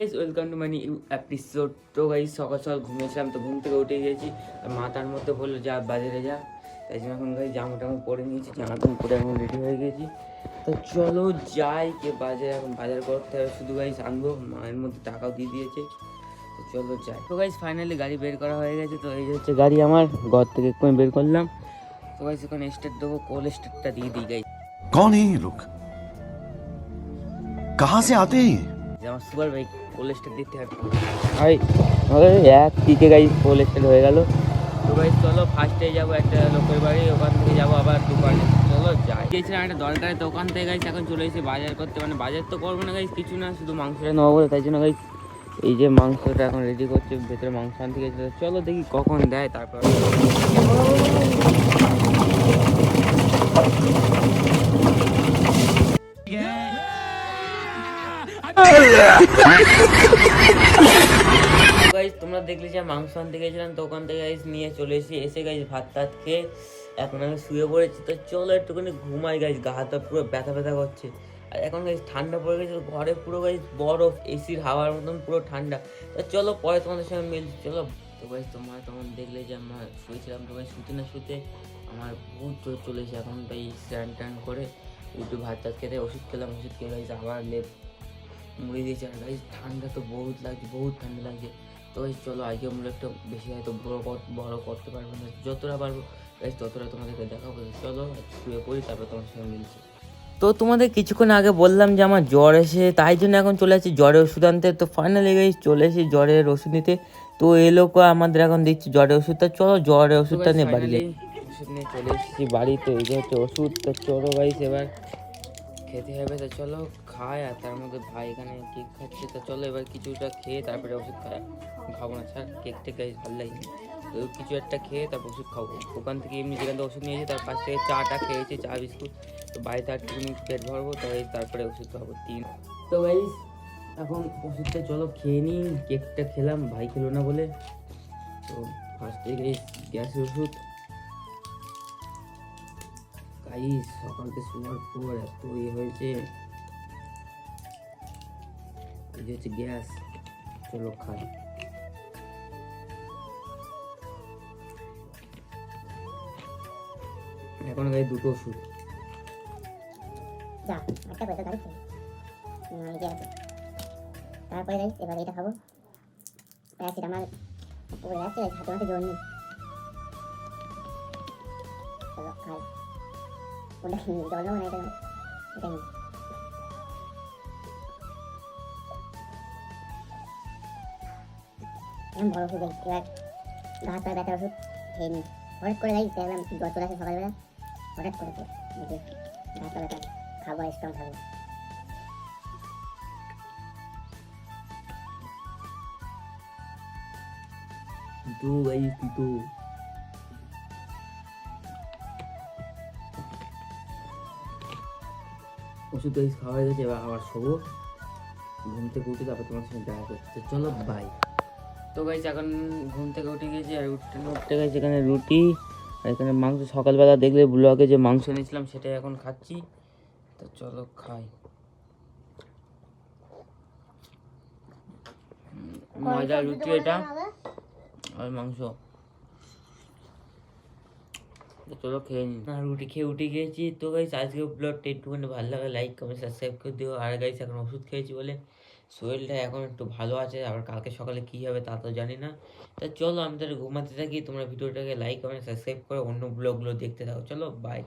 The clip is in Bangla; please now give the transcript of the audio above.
Welcome to my new episode. তো গাইস সকাল সকাল ঘুমিয়েছিলাম, তো ঘুম থেকে উঠে গেছি। আর মা তার মধ্যে বললো যা বাজারে যা, তাই জন্য এখন গাইস জামা টামা পরে নিয়েছি, জামা টামা পরে এখন রেডি হয়ে গেছি। তো চলো যাই, কে বাজারে এখন বাজার করতে হবে, শুধু গাইস আনবো, মায়ের মধ্যে টাকাও দিয়ে দিয়েছে। তো চলো যাই। তো গাইস ফাইনালি গাড়ি বের করা হয়ে গেছে। তো এই হচ্ছে গাড়ি, আমার ঘর থেকে একটু বের করলাম। তো গাইস এখন স্টার্ট দেবো, কোল স্টার্টটা দিয়ে দিই গাইস। कौन है ये लोग? कहां से आते हैं? আমার সুপার বাইক কোল স্টার্ট দিতে হবে। এক কিকে গাইস কোল স্টার্ট হয়ে গেল। তো গাইস চলো ফার্স্টে যাবো একটা লোকের বাড়ি, ওখান থেকে যাবো আবার দোকানে। চলো যাই। গিয়েছিলাম একটা দরকারি দোকান থেকে গাইস, এখন চলে এসেছি বাজার করতে। মানে বাজার তো করবো না গাইস, কিছু না, শুধু মাংসটা নেবো বলে, তাই জন্য গাইস এই যে মাংসটা এখন রেডি করছে, ভেতরে মাংস আনতে গেছিল। চলো দেখি কখন দেয়, তারপর গাইস তোমরা দেখলে যে মাংস আনতে গেছিলাম, তো ওখান থেকে গাইস নিয়ে চলে এসে গাইস ভাত টাত খেয়ে এখন আমি শুয়ে পড়েছি। তো চলো একটুখানি ঘুমাই গাইস, গা হাতটা পুরো ব্যথা ব্যথা করছে। আর এখন গাইস ঠান্ডা পড়ে গেছে, ঘরে পুরো গাইস বরফ, এসির হাওয়ার মতন পুরো ঠান্ডা। তো চলো পরে তোমাদের সঙ্গে মিলছি, চলো। তো গাইস তোমরা তখন দেখলে যে আমরা শুয়েছিলাম, তো গাইস শুতে না শুতে আমার বহুত জোর চলে এসে, এখন তাই স্নান টান করে উঠে ভাত টাত খেতে ওষুধ খেলাম, ওষুধ খেয়ে গাইস আবার লেপ মুড়ি দিয়েছে। আর গাইস ঠান্ডা তো বহুত লাগছে, বহুত ঠান্ডা লাগছে। তো গাইস চলো আজকে আমরা একটা বেশি হয়তো বড় করতে পারবো না, যতটা পারবো গাইস ততটা তোমাদেরকে দেখাবো। চলো শুয়ে পড়ি, তারপর তোমার সঙ্গে মিলছি। তো তোমাদের কিছুক্ষণ আগে বললাম যে আমার জ্বর এসে, তাই জন্য এখন চলে আসছি জ্বরের ওষুধ আনতে। তো ফাইনালি গাইস চলে এসেছি জ্বরের ওষুধ নিতে। তো এই লোক আমাদের এখন দিচ্ছি জ্বরের ওষুধটা, চলো জ্বরের ওষুধটা নিয়ে বাড়ি যাই। ওষুধ নিয়ে চলে এসেছি বাড়িতে, এই যে হচ্ছে ওষুধ। তো চলো গাইস এবার খেতে হবে, তো চলো খাই। আর তার মধ্যে ভাই এখানে কেক খাচ্ছে, তো চলো এবার কিছুটা খেয়ে তারপরে ওষুধ খাবো না, ছাড় কেক টেক গাইস ভালো লাগে। তো কিছু একটা খেয়ে তারপর ওষুধ খাবো। ওখান থেকে এমনি যেখান থেকে ওষুধ নিয়েছি তার পাশ থেকে চাটা খেয়েছি, চা বিস্কুট। তো বাড়িতে আর একটু পেট ভরবো, তো তারপরে ওষুধ খাবো 3। তো গাইস এখন ওষুধটা চলো খেয়ে নিই, কেকটা খেলাম, ভাই খেলো না বলে। তো ফার্স্টে গাইস গ্যাসের ওষুধ। গাইস সকালকে শোয়ার পর এত হয়েছে, এই যে হচ্ছে গ্যাস। চলো খাই। এখন গাই দুটো ওষুধ। যা একটা পয়সা গাড়ি নিজে আছে। তারপরে যাই এবার এটা খাবো, প্যারাসিটামল পড়ে যাচ্ছে, হাতে মাঠে জোর নেই। চলো খাই। ওটা জল নেবো না, এটা এটা নিই। এরকম বড় ওষুধ এবার গা হাত পা ব্যথার ওষুধ খেয়ে নিই। হঠাৎ করে যাই দেখলাম জ্বর চলে আসে সকালবেলা, হঠাৎ করে গা হাত পা ব্যথা, খাবো স্ট্রং থাকবো। দুটো গাইস দুটো। ওষুধ গাইস খাওয়া হয়ে গেছে, এবার আবার শোবো, ঘুম থেকে উঠে তারপর তোমার সঙ্গে দেখা করতে। চলো বাই। তো গাইস এখন ঘুম থেকে উঠে গেছি, আর উঠতে গেছি এখানে রুটি আর এখানে মাংস। সকালবেলা দেখলে ব্লগে যে মাংস এনেছিলাম সেটাই এখন খাচ্ছি। তো চলো খাই। মজা রুটি এটা আর মাংস। চলো খেয়ে নিই। রুটি খেয়ে উঠে গিয়েছি। তো গাইস আজকে ব্লগটা একটুখানি ভালো লাগে লাইক কমেন্ট সাবস্ক্রাইব করে দিও। আর গাইস এখন ওষুধ খেয়েছি বলে শরীরটা এখন একটু ভালো আছে, আবার কালকে সকালে কী হবে তা তো জানি না। তা চলো আমি তাহলে ঘুমাতে থাকি, তোমরা ভিডিওটাকে লাইক কমেন্ট সাবস্ক্রাইব করে অন্য ব্লগগুলো দেখতে থাকো। চলো বাই।